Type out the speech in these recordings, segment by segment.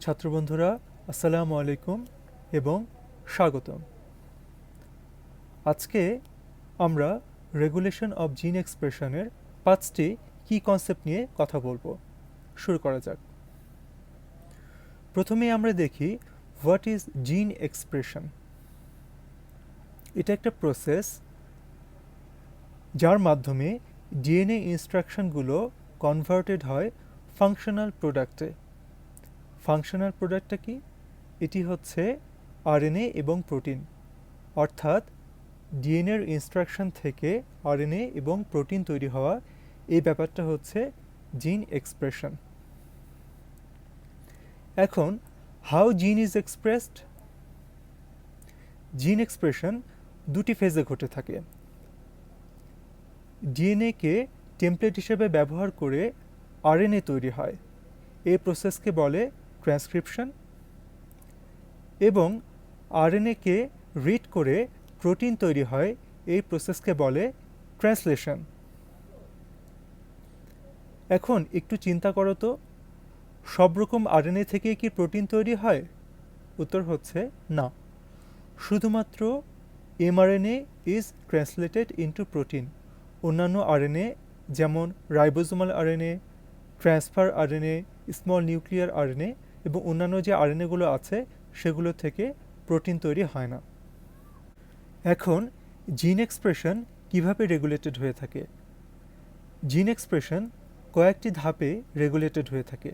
ছাত্র বন্ধুরা, আসসালামু আলাইকুম এবং স্বাগতম। আজকে আমরা রেগুলেশন অফ জিন এক্সপ্রেশনের 5টি কি কনসেপ্ট নিয়ে কথা বলবো। শুরু করা যাক। প্রথমে আমরা দেখি হোয়াট ইজ জিন এক্সপ্রেশন। এটা একটা প্রসেস যার মাধ্যমে ডিএনএ ইনস্ট্রাকশনগুলো কনভার্টেড হয় ফাংশনাল প্রোডাক্টে। ফাংশনাল প্রোডাক্টটা কি? এটি হচ্ছে আরএনএ এবং প্রোটিন, অর্থাৎ ডিএনএর ইনস্ট্রাকশন থেকে আরএনএ এবং প্রোটিন তৈরি হওয়া, এই ব্যাপারটা হচ্ছে জিন এক্সপ্রেশন। এখন হাউ জিন ইজ এক্সপ্রেসড? জিন এক্সপ্রেশন দুটি ফেজে ঘটে থাকে। ডিএনএকে টেমপ্লেট হিসেবে ব্যবহার করে আরএনএ তৈরি হয়, এই প্রসেসকে বলে ট্রান্সক্রিপশন। এবং আরএনএকে রিড করে প্রোটিন তৈরি হয়, এই প্রসেসকে বলে ট্রান্সলেশন। এখন একটু চিন্তা করো তো, সব রকম আরএনএ থেকে কি প্রোটিন তৈরি হয়? উত্তর হচ্ছে না। শুধুমাত্র mRNA is translated into protein. অন্যান্য আরএনএ যেমন ribosomal RNA, transfer RNA, small nuclear RNA এবং অন্যান্য যে আরএনএগুলো আছে সেগুলো থেকে প্রোটিন তৈরি হয় না। এখন জিন এক্সপ্রেশন কিভাবে রেগুলেটেড হয়ে থাকে? জিন এক্সপ্রেশন কয়েকটি ধাপে রেগুলেটেড হয়ে থাকে।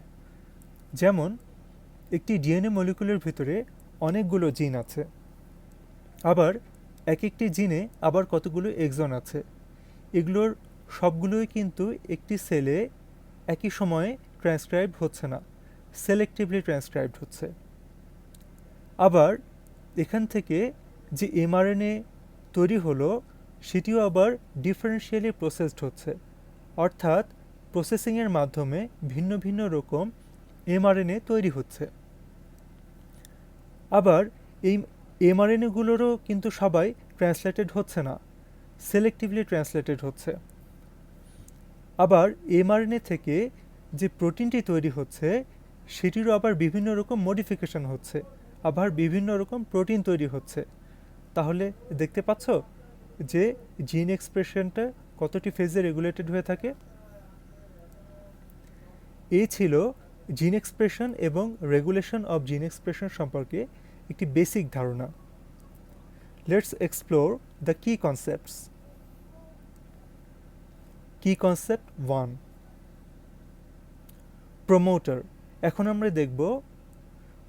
যেমন একটি ডিএনএ মলিকুলের ভিতরে অনেকগুলো জিন আছে, আবার এক একটি জিনে আবার কতগুলো এক্সন আছে। এগুলোর সবগুলোই কিন্তু একটি সেলে একই সময়ে ট্রান্সক্রাইবড হচ্ছে না, সেলেক্টিভলি ট্রান্সক্রাইবড হচ্ছে। আবার এখান থেকে যে এমআরএনএ তৈরি হলো সেটিও আবার ডিফারেন্সিয়ালি প্রসেসড হচ্ছে, অর্থাৎ প্রসেসিংয়ের মাধ্যমে ভিন্ন ভিন্ন রকম এমআরএনএ তৈরি হচ্ছে। আবার এই এমআরএনএগুলোরও কিন্তু সবাই ট্রান্সলেটেড হচ্ছে না, সেলেক্টিভলি ট্রান্সলেটেড হচ্ছে। আবার এমআরএনএ থেকে যে প্রোটিনটি তৈরি হচ্ছে সেটিরও আবার বিভিন্ন রকম মডিফিকেশন হচ্ছে, আবার বিভিন্ন রকম প্রোটিন তৈরি হচ্ছে। তাহলে দেখতে পাচ্ছ যে জিন এক্সপ্রেশনটা কতটি ফেজে রেগুলেটেড হয়ে থাকে। এই ছিল জিন এক্সপ্রেশন এবং রেগুলেশন অফ জিন এক্সপ্রেশন সম্পর্কে একটি বেসিক ধারণা। লেটস এক্সপ্লোর দ্য কি কনসেপ্টস। কি কনসেপ্ট 1, প্রমোটার। এখন আমরা দেখব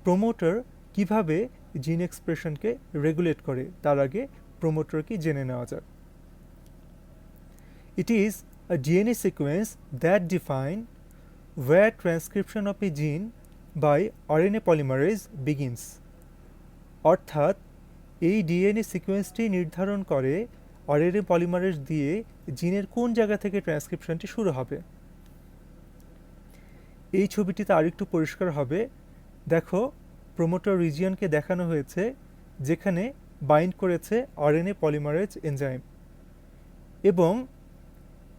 প্রমোটার কিভাবে জিন এক্সপ্রেশনকে রেগুলেট করে। তার আগে প্রমোটার কি জেনে নেওয়া যাক। It is a DNA sequence that define where transcription of a gene by RNA polymerase begins. অর্থাৎ এই ডিএনএ সিকোয়েন্সটি নির্ধারণ করে আরএনএ পলিমারেজ দিয়ে জিনের কোন জায়গা থেকে ট্রান্সক্রিপশনটি শুরু হবে। এই ছবিটিতে আরেকটু পরিষ্কার হবে। দেখো, প্রোমোটার রিজিয়নকে দেখানো হয়েছে যেখানে বাইন্ড করেছে আরএনএ পলিমারেজ এনজাইম, এবং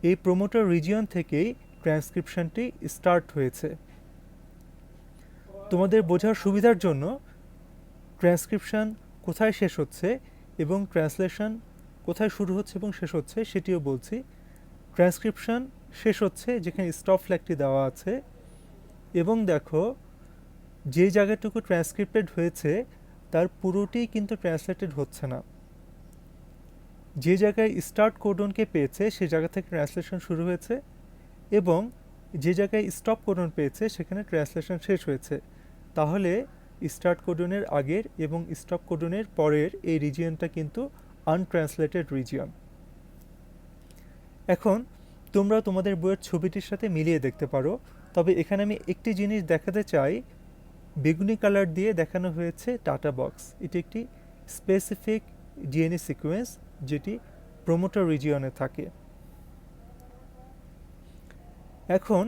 এই প্রোমোটার রিজিয়ন থেকেই ট্রান্সক্রিপশনটি স্টার্ট হয়েছে। তোমাদের বোঝার সুবিধার জন্য ট্রান্সক্রিপশন কোথায় শেষ হচ্ছে এবং ট্রান্সলেশন কোথায় শুরু হচ্ছে এবং শেষ হচ্ছে সেটিও বলছি। ট্রান্সক্রিপশন শেষ হচ্ছে যেখানে স্টপ ফ্ল্যাগটি দেওয়া আছে, এবং দেখো যে জায়গাটুকু ট্রান্সক্রিপ্টেড হয়েছে তার পুরোটি কিন্তু ট্রান্সলেটেড হচ্ছে না। যে জায়গায় স্টার্ট কোডনকে পেয়েছে সে জায়গা থেকে ট্রান্সলেশন শুরু হয়েছে, এবং যে জায়গায় স্টপ কোডন পেয়েছে সেখানে ট্রান্সলেশন শেষ হয়েছে। তাহলে স্টার্ট কোডনের আগের এবং স্টপ কোডনের পরের এই রিজিয়নটা কিন্তু আনট্রান্সলেটেড রিজিয়ন। এখন তোমরা তোমাদের বইয়ের ছবিটির সাথে মিলিয়ে দেখতে পারো, তবে এখানে আমি একটি জিনিস দেখাতে চাই। বেগুনি কালার দিয়ে দেখানো হয়েছে টাটা বক্স। এটি একটি স্পেসিফিক ডিএনএ সিকোয়েন্স যেটি প্রোমোটার রিজিয়নে থাকে। এখন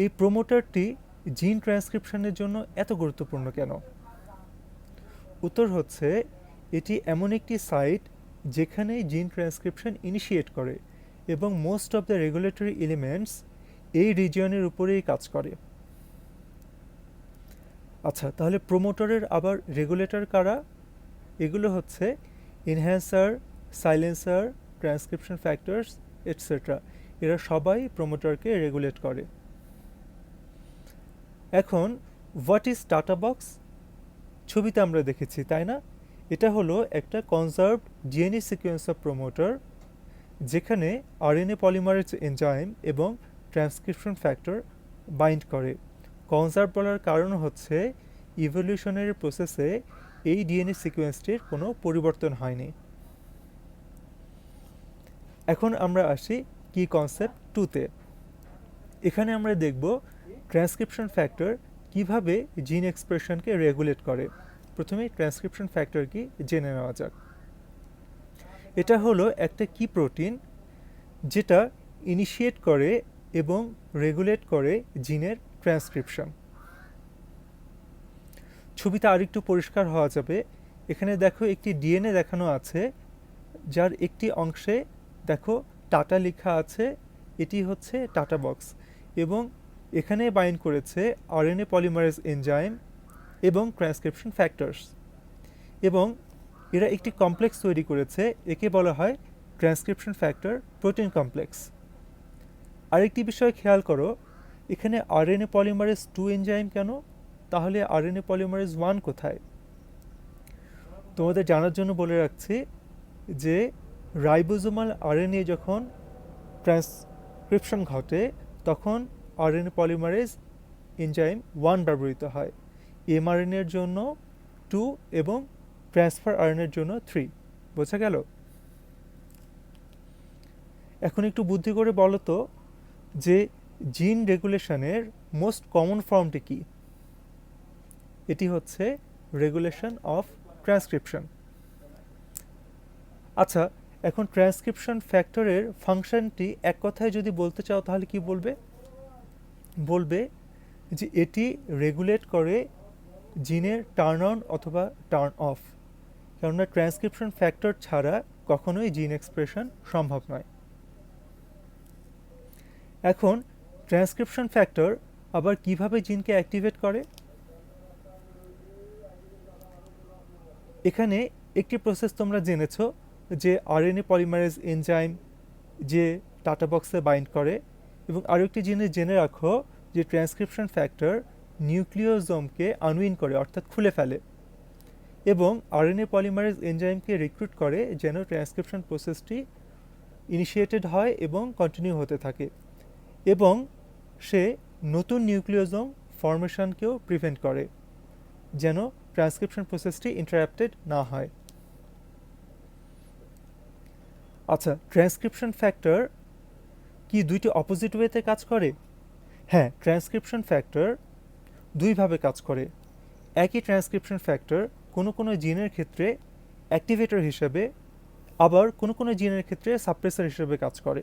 এই প্রোমোটারটি জিন ট্রান্সক্রিপশনের জন্য এত গুরুত্বপূর্ণ কেন? উত্তর হচ্ছে এটি এমন একটি সাইট যেখানে জিন ট্রান্সক্রিপশন ইনিশিয়েট করে, এবং most of the regulatory elements এই রিজিয়নের উপরেই কাজ করে। আচ্ছা, তাহলে প্রোমোটরের আবার রেগুলেটর কারা? এগুলো হচ্ছে enhancer, silencer, transcription factors etcetera. এরা সবাই প্রোমোটরকে রেগুলেট করে। এখন হোয়াট ইজ টাটা বক্স? ছবিতে আমরা দেখেছি, তাই না? এটা হলো একটা কনজার্ভড ডিএনএ সিকোয়েন্স অফ প্রোমোটর, যেখানে আরএনএ পলিমারেজ এনজাইম এবং ট্রান্সক্রিপশন ফ্যাক্টর বাইন্ড করে। কনজার্ভ বলার কারণ হচ্ছে ইভলিউশনারি প্রসেসে এই ডিএনএ সিকোয়েন্সটির কোনো পরিবর্তন হয়নি। এখন আমরা আসি কি কনসেপ্ট 2-তে। এখানে আমরা দেখব ট্রান্সক্রিপশন ফ্যাক্টর কিভাবে জিন এক্সপ্রেশনকে রেগুলেট করে। প্রথমে ট্রান্সক্রিপশন ফ্যাক্টর কি জেনে নেওয়া যাক। এটা হলো একটা কি প্রোটিন যেটা ইনিশিয়েট করে এবং রেগুলেট করে জিনের ট্রান্সক্রিপশন। ছবিতে আরেকটু পরিষ্কার হওয়া যাবে। এখানে দেখো একটি ডিএনএ দেখানো আছে, যার একটি অংশে দেখো টাটা লেখা আছে। এটি হচ্ছে টাটা বক্স এবং এখানে বাইন্ড করেছে আরএনএ পলিমারেজ এনজাইম এবং ট্রান্সক্রিপশন ফ্যাক্টরস, এবং এরা একটি কমপ্লেক্স তৈরি করেছে। একে বলা হয় ট্রান্সক্রিপশন ফ্যাক্টর প্রোটিন কমপ্লেক্স। আরেকটি বিষয় খেয়াল করো, এখানে আরএনএ পলিমারেজ 2 এনজাইম কেন? তাহলে আরএনএ পলিমারেজ 1 কোথায়? তোমাদের জানার জন্য বলে রাখছি যে রাইবোজোমাল আরএনএ যখন ট্রান্সক্রিপশন ঘটে তখন আরএনএ পলিমারেজ এনজাইম 1 ব্যবহৃত হয়, এমআরএনএর জন্য 2 এবং ট্রান্সফার আরএনএর জন্য 3। বোঝা গেল? এখন একটু বুদ্ধি করে বলো তো যে জিন রেগুলেশনের মোস্ট কমন ফর্মটি কি? এটি হচ্ছে রেগুলেশন অফ ট্রান্সক্রিপশন। আচ্ছা, এখন ট্রান্সক্রিপশন ফ্যাক্টরের ফাংশনটি এক কথায় যদি বলতে চাও তাহলে কি বলবে? বলবে যে এটি রেগুলেট করে জিনের টার্ন অন অথবা টার্ন অফ, কেননা ট্রান্সক্রিপশন ফ্যাক্টর ছাড়া কখনোই জিন এক্সপ্রেশন সম্ভব নয়। এখন ট্রান্সক্রিপশন ফ্যাক্টর আবার কিভাবে জিনকে অ্যাক্টিভেট করে? এখানে একটি প্রসেস তোমরা জেনেছো যে আরএনএ পলিমারেজ এনজাইম যে টাটা বক্সে বাইন্ড করে, এবং আরও একটি জিনিস জেনে রাখো যে ট্রান্সক্রিপশন ফ্যাক্টর নিউক্লিওজোমকে আনউইন করে, অর্থাৎ খুলে ফেলে, এবং আরএনএ পলিমারেজ এনজাইমকে রিক্রুট করে যেন ট্রান্সক্রিপশন প্রসেসটি ইনিশিয়েটেড হয় এবং কন্টিনিউ হতে থাকে, এবং সে নতুন নিউক্লিওজোম ফর্মেশনকেও প্রিভেন্ট করে যেন ট্রান্সক্রিপশন প্রসেসটি ইন্টারাপ্টেড না হয়। আচ্ছা, ট্রান্সক্রিপশন ফ্যাক্টর কি দুইটি অপোজিট ওয়েতে কাজ করে? হ্যাঁ, ট্রান্সক্রিপশন ফ্যাক্টর দুইভাবে কাজ করে। একই ট্রান্সক্রিপশন ফ্যাক্টর কোনো কোনো জিনের ক্ষেত্রে অ্যাক্টিভেটর হিসেবে, আবার কোনো কোনো জিনের ক্ষেত্রে সাপ্রেসর হিসেবে কাজ করে।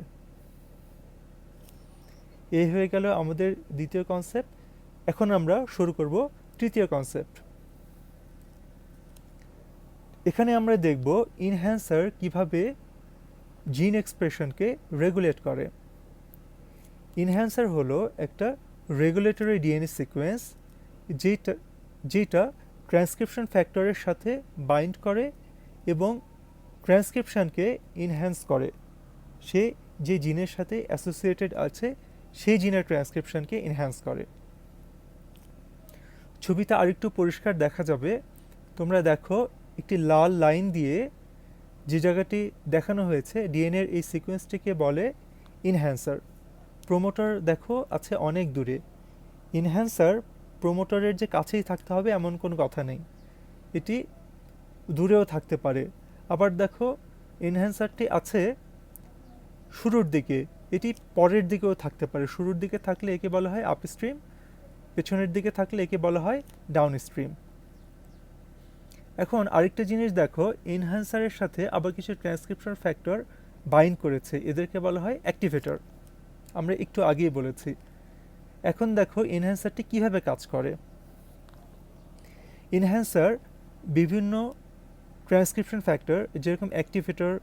এই হয়ে গেল আমাদের দ্বিতীয় কনসেপ্ট। এখন আমরা শুরু করব তৃতীয় কনসেপ্ট। এখানে আমরা দেখব ইনহ্যান্সার কিভাবে জিন এক্সপ্রেশনকে রেগুলেট করে। ইনহ্যান্সার হলো একটা রেগুলেটরি ডিএনএ সিকোয়েন্স যেটা ট্রান্সক্রিপশন ফ্যাক্টরের সাথে বাইন্ড করে এবং ট্রান্সক্রিপশনকে ইনহ্যান্স করে। সে যে জিনের সাথে অ্যাসোসিয়েটেড আছে সেই জিনের ট্রান্সক্রিপশনকে ইনহ্যান্স করে। ছবিতে আরেকটু পরিষ্কার দেখা যাবে। তোমরা দেখো একটি লাল লাইন দিয়ে যে জায়গাটি দেখানো হয়েছে ডিএনএর এই সিকোয়েন্সটিকে বলে ইনহ্যান্সার। প্রোমোটর দেখো আছে অনেক দূরে। ইনহ্যান্সার প্রোমোটরের যে কাছেই থাকতে হবে এমন কোনো কথা নেই, এটি দূরেও থাকতে পারে। আবার দেখো এনহ্যান্সারটি আছে শুরুর দিকে, এটি পরের দিকেও থাকতে পারে। শুরুর দিকে থাকলে একে বলা হয় আপস্ট্রিম, পেছনের দিকে থাকলে একে বলা হয় ডাউনস্ট্রিম। এখন আরেকটা জিনিস দেখো, এনহ্যান্সারের সাথে আবার কিছু ট্রান্সক্রিপশন ফ্যাক্টর বাইন্ড করেছে, এদেরকে বলা হয় অ্যাক্টিভেটর। আমরা একটু আগেই বলেছি। এখন দেখো এনহ্যান্সারটি কিভাবে কাজ করে। এনহ্যান্সার বিভিন্ন ট্রান্সক্রিপশন ফ্যাক্টর যেরকম অ্যাক্টিভেটর,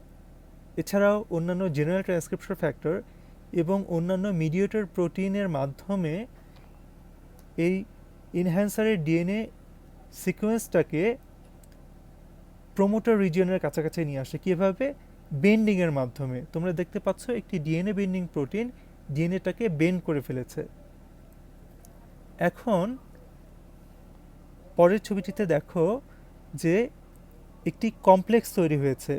এছাড়াও অন্যান্য জেনারেল ট্রান্সক্রিপশন ফ্যাক্টর এবং অন্যান্য মিডিয়েটর প্রোটিনের মাধ্যমে এই এনহ্যান্সারের ডিএনএ সিকোয়েন্সটাকে প্রোমোটার রিজিয়নের কাছাকাছি নিয়ে আসে কীভাবে? বেন্ডিংয়ের মাধ্যমে। তোমরা দেখতে পাচ্ছ একটি ডিএনএ বেন্ডিং প্রোটিন ডিএনএটাকে বেন্ড করে ফেলেছে। এখন পরের ছবিটিতে দেখো যে একটি কমপ্লেক্স তৈরি হয়েছে।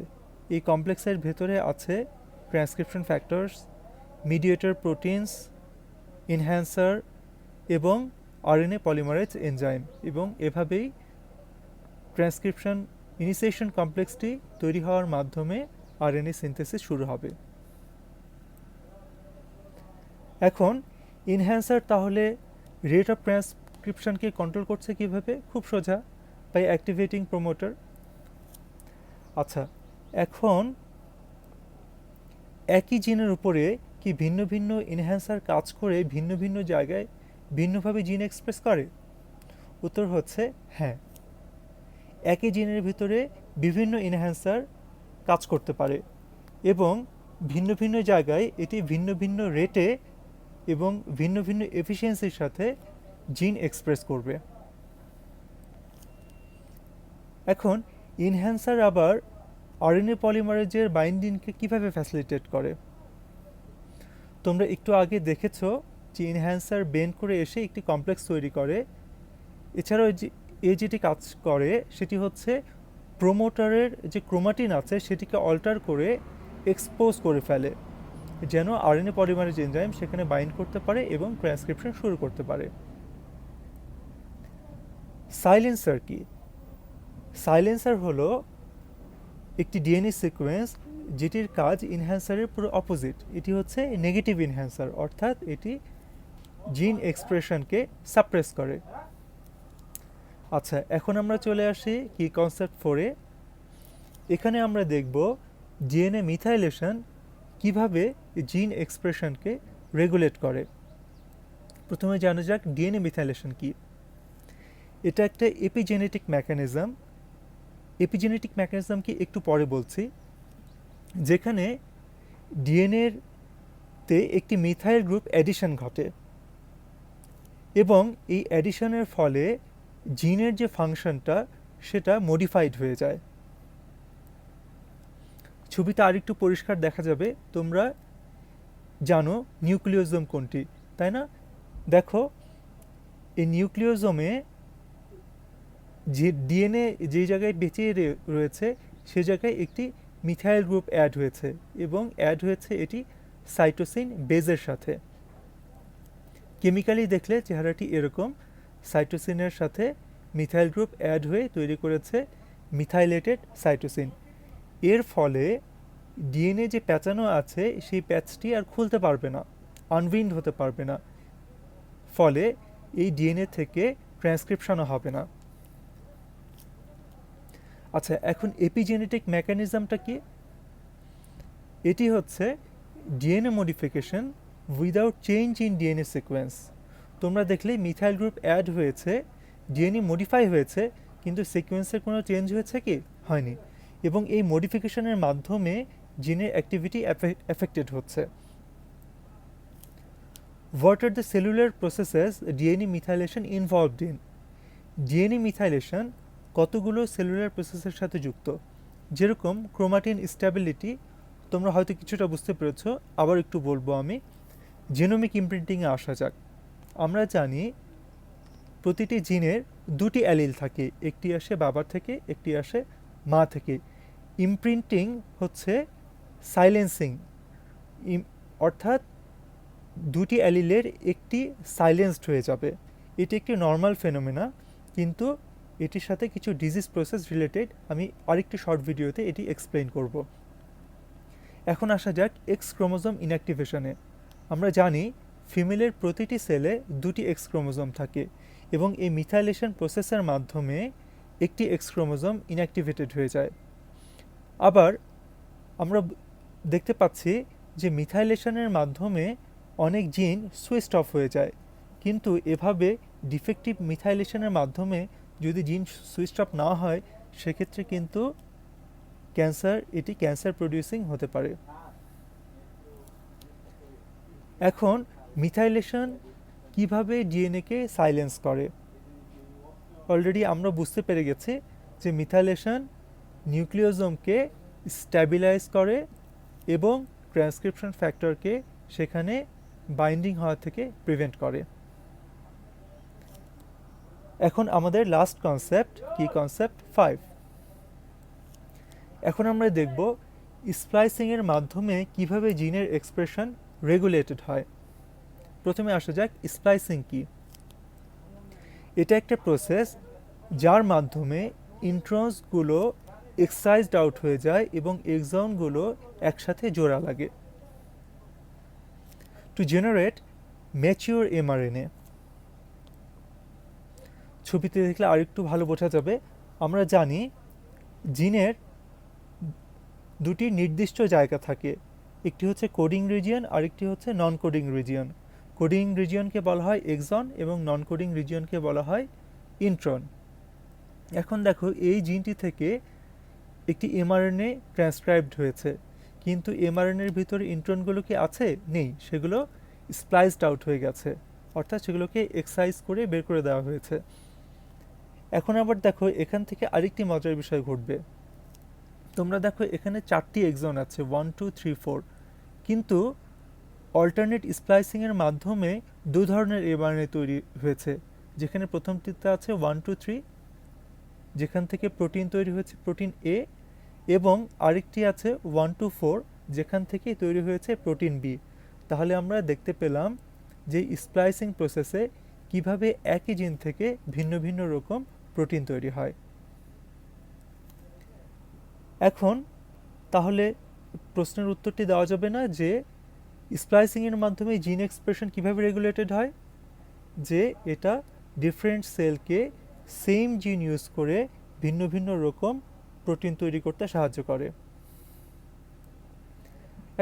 এই কমপ্লেক্সের ভেতরে আছে transcription factors, mediator proteins, enhancer এবং আরএনএ পলিমারেজ এনজাইম, এবং এভাবেই ট্রান্সক্রিপশন ইনিশিয়েশন কমপ্লেক্সটি তৈরি হওয়ার মাধ্যমে আরএনএ সিনথেসিস শুরু হবে। এখন এনহ্যান্সার তাহলে রেট অফ ট্রান্সক্রিপশনকে কন্ট্রোল করছে কিভাবে? খুব সোজা, বাই অ্যাক্টিভেটিং প্রোমোটার। আচ্ছা, এখন একই জিনের উপরে কি ভিন্ন ভিন্ন এনহ্যান্সার কাজ করে ভিন্ন ভিন্ন জায়গায় ভিন্নভাবে জিন এক্সপ্রেস করে? উত্তর হচ্ছে হ্যাঁ। একই জিনের ভিতরে বিভিন্ন এনহ্যান্সার কাজ করতে পারে এবং ভিন্ন ভিন্ন জায়গায় এটি ভিন্ন ভিন্ন রেটে এবং ভিন্ন ভিন্ন এফিসিয়েন্সির সাথে জিন এক্সপ্রেস করবে। এখন এনহ্যান্সার আবার আরএনএ পলিমারেজের বাইন্ডিংকে কিভাবে ফ্যাসিলিটেট করে? তোমরা একটু আগে দেখেছো যে এনহ্যান্সার বেন্ড করে এসে একটি কমপ্লেক্স তৈরি করে। এছাড়াও যেটি কাজ করে সেটি হচ্ছে প্রোমোটারের যে ক্রোমাটিন আছে সেটিকে অল্টার করে এক্সপোজ করে ফেলে, যেন আরএনএ পলিমারেজ এনজাইম সেখানে বাইন্ড করতে পারে এবং ট্রান্সক্রিপশন শুরু করতে পারে। সাইলেন্সার কি? সাইলেন্সার হলো একটি ডিএনএ সিকোয়েন্স যেটির কাজ এনহ্যান্সারের পুরো অপোজিট। এটি হচ্ছে নেগেটিভ এনহ্যান্সার, অর্থাৎ এটি জিন এক্সপ্রেশনকে সাপ্রেস করে। আচ্ছা, এখন আমরা চলে আসি কি কনসেপ্ট 4-এ। এখানে আমরা দেখব ডিএনএ মিথাইলেশন কিভাবে জিন এক্সপ্রেশনকে রেগুলেট করে। প্রথমে জানা যাক ডিএনএ মিথাইলেশন কি। এটা একটা এপিজেনেটিক মেকানিজম। এপিজেনেটিক মেকানিজম কি একটু পরে বলছি, যেখানে ডিএনএতে একটি মিথাইল গ্রুপ অ্যাডিশন ঘটে এবং এই অ্যাডিশনের ফলে জিনের যে ফাংশনটা সেটা মডিফাইড হয়ে যায়। ছবিটা আরেকটু পরিষ্কার দেখা যাবে। তোমরা জানো নিউক্লিওজোম কোনটি, তাই না? দেখো, এই নিউক্লিওজোমে যে ডিএনএ যে জায়গায় বেঁচে রয়েছে সে জায়গায় একটি মিথাইল গ্রুপ অ্যাড হয়েছে এবং অ্যাড হয়েছে এটি সাইটোসিন বেজের সাথে। কেমিক্যালি দেখলে চেহারাটি এরকম, সাইটোসিনের সাথে মিথাইল গ্রুপ অ্যাড হয়ে তৈরি করেছে মিথাইলেটেড সাইটোসিন। এর ফলে ডিএনএ যে প্যাঁচানো আছে সেই প্যাচটি আর খুলতে পারবে না, আনউইন্ড হতে পারবে না, ফলে এই ডিএনএ থেকে ট্রান্সক্রিপশনও হবে না। আচ্ছা, এখন এপিজেনেটিক মেকানিজমটা কি? এটি হচ্ছে DNA modification without change in DNA sequence. তোমরা দেখলে মিথাইল গ্রুপ অ্যাড হয়েছে, ডিএনএ মডিফাই হয়েছে, কিন্তু সিকোয়েন্সের কোনো চেঞ্জ হয়েছে কি? হয়নি। এবং এই মডিফিকেশনের মাধ্যমে জিনের অ্যাক্টিভিটি এফেক্টেড হচ্ছে। What are the cellular processes DNA methylation involved in? DNA methylation কতগুলো সেলুলার প্রসেসের সাথে যুক্ত। যেরকম ক্রোমাটিন স্ট্যাবিলিটি, তোমরা হয়তো কিছুটা বুঝতে পেরেছো, আবার একটু বলবো আমি। জেনোমিক ইমপ্রিন্টিংয়ে আসা যাক। আমরা জানি প্রতিটি জিনের দুটি অ্যালিল থাকে, একটি আসে বাবার থেকে, একটি আসে মা থেকে। ইমপ্রিন্টিং হচ্ছে সাইলেন্সিং, অর্থাৎ দুটি অ্যালিলের একটি সাইলেন্সড হয়ে যাবে। এটি একটি নর্মাল ফেনোমেনা, কিন্তু এটির সাথে কিছু ডিজিজ প্রসেস রিলেটেড আমি আরেকটি শর্ট ভিডিওতে এটি এক্সপ্লেইন করব। এখন আসা যাক এক্স ক্রোমোজোম ইনঅ্যাক্টিভেশনে। আমরা জানি ফিমেলের প্রতিটি সেলে দুটি এক্স ক্রোমোজোম থাকে এবং এই মিথাইলেশন প্রসেসের মাধ্যমে একটি এক্স ক্রোমোজোম ইনঅ্যাক্টিভেটেড হয়ে যায়। আবার আমরা দেখতে পাচ্ছি যে মিথাইলেশনের মাধ্যমে অনেক জিন সুইচড অফ হয়ে যায়, কিন্তু এভাবে ডিফেক্টিভ মিথাইলেশনের মাধ্যমে যদি জিন সুইচড অফ না হয় সেক্ষেত্রে কিন্তু এটি ক্যান্সার প্রডিউসিং হতে পারে। এখন মিথাইলেশন কিভাবে ডিএনএকে সাইলেন্স করে? অলরেডি আমরা বুঝতে পেরে গেছি যে মিথাইলেশন নিউক্লিওজোমকে স্ট্যাবিলাইজ করে এবং ট্রান্সক্রিপশন ফ্যাক্টরকে সেখানে বাইন্ডিং হওয়া থেকে প্রিভেন্ট করে। এখন আমাদের লাস্ট কনসেপ্ট কি, কনসেপ্ট 5। এখন আমরা দেখব স্প্লাইসিংয়ের মাধ্যমে কিভাবে জিনের এক্সপ্রেশন রেগুলেটেড হয়। প্রথমে আসা যাক স্প্লাইসিং কি। এটা একটা প্রসেস যার মাধ্যমে ইন্ট্রনসগুলো এক্সাইজড আউট হয়ে যায় এবং এক্সনগুলো একসাথে জোড়া লাগে টু জেনারেট ম্যাচিওর এমআরএনএ। ছবিতে দেখলে আরেকটু ভালো বোঝা যাবে। আমরা জানি জিনের দুটি নির্দিষ্ট জায়গা থাকে, একটি হচ্ছে কোডিং রিজিয়ন, আরেকটি হচ্ছে নন কোডিং রিজিয়ন। কোডিং রিজিয়নকে বলা হয় এক্সন এবং নন কোডিং রিজিয়নকে বলা হয় ইন্ট্রন। এখন দেখো এই জিনটি থেকে একটি এমআরএনএ ট্রান্সক্রাইবড হয়েছে, কিন্তু এমআরএনএর ভিতরে ইন্ট্রনগুলো কি আছে? নেই, সেগুলো স্প্লাইসড আউট হয়ে গেছে, অর্থাৎ সেগুলোকে এক্সাইজ করে বের করে দেওয়া হয়েছে। এখন আবার দেখো এখান থেকে আরেকটি মজার বিষয় ঘটবে। তোমরা দেখো এখানে 4টি এক্সন আছে, 1 2 3 4, কিন্তু অল্টারনেট স্প্লাইসিংয়ের মাধ্যমে 2 ধরনের এমআরএনএ তৈরি হয়েছে। যেখানে প্রথমটিতে আছে 1 2 3, যেখান থেকে প্রোটিন তৈরি হয়েছে প্রোটিন এ, এবং আরেকটি আছে 1 2 4, যেখান থেকে তৈরি হয়েছে প্রোটিন বি। তাহলে আমরা দেখতে পেলাম যে স্প্লাইসিং প্রসেসে কিভাবে একই জিন থেকে ভিন্ন ভিন্ন রকম প্রোটিন তৈরি হয়। এখন তাহলে প্রশ্নের উত্তরটি দেওয়া যাবে না যে স্প্লাইসিংয়ের মাধ্যমে জিন এক্সপ্রেশন কিভাবে রেগুলেটেড হয়, যে এটা ডিফারেন্ট সেলকে সেম জিন ইউজ করে ভিন্ন ভিন্ন রকম প্রোটিন তৈরি করতে সাহায্য করে।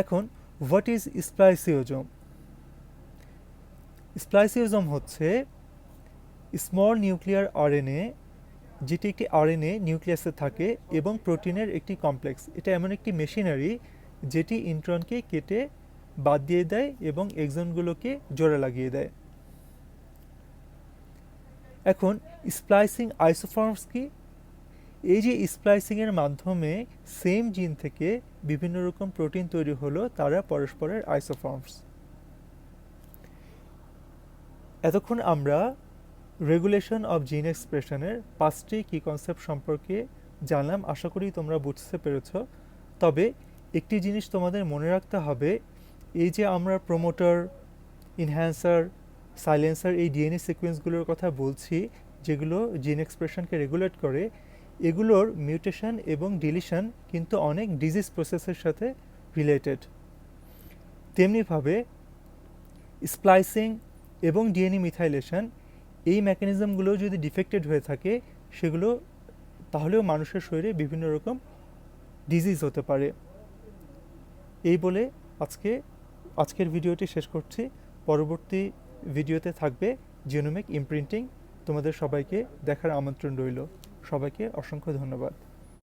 এখন হোয়াট ইজ স্প্লাইসিওজোম? স্প্লাইসিওজোম হচ্ছে স্মল নিউক্লিয়ার আরএনএ, যেটি একটি আরএনএ নিউক্লিয়াসে থাকে এবং প্রোটিনের একটি কমপ্লেক্স। এটা এমন একটি মেশিনারি যেটি ইন্ট্রনকে কেটে বাদ দিয়ে দেয় এবং এক্সনগুলোকে জোড়া লাগিয়ে দেয়। এখন স্প্লাইসিং আইসোফর্মস কি? এই যে স্প্লাইসিংয়ের মাধ্যমে সেম জিন থেকে বিভিন্ন রকম প্রোটিন তৈরি হলো, তারা পরস্পরের আইসোফর্মস। এতক্ষণ আমরা রেগুলেশন অফ জিন এক্সপ্রেশনের 5টি কি কনসেপ্ট সম্পর্কে জানলাম। আশা করি তোমরা বুঝতে পেরেছ। তবে একটি জিনিস তোমাদের মনে রাখতে হবে, এই যে আমরা প্রোমোটার, ইনহ্যান্সার, সাইলেন্সার, এই ডিএনএ সিকোয়েন্সগুলোর কথা বলছি যেগুলো জিন এক্সপ্রেশনকে রেগুলেট করে, এগুলোর মিউটেশন এবং ডিলিশন কিন্তু অনেক ডিজিজ প্রসেসের সাথে রিলেটেড। তেমনিভাবে স্প্লাইসিং এবং ডিএনএ মিথাইলেশন, এই মেকানিজমগুলো যদি ডিফেক্টেড হয়ে থাকে সেগুলো তাহলেও মানুষের শরীরে বিভিন্ন রকম ডিজিজ হতে পারে। এই বলে আজকের ভিডিওটি শেষ করছি। পরবর্তী ভিডিওতে থাকবে জিনোমিক ইমপ্রিন্টিং। তোমাদের সবাইকে দেখার আমন্ত্রণ রইল। সবাইকে অসংখ্য ধন্যবাদ।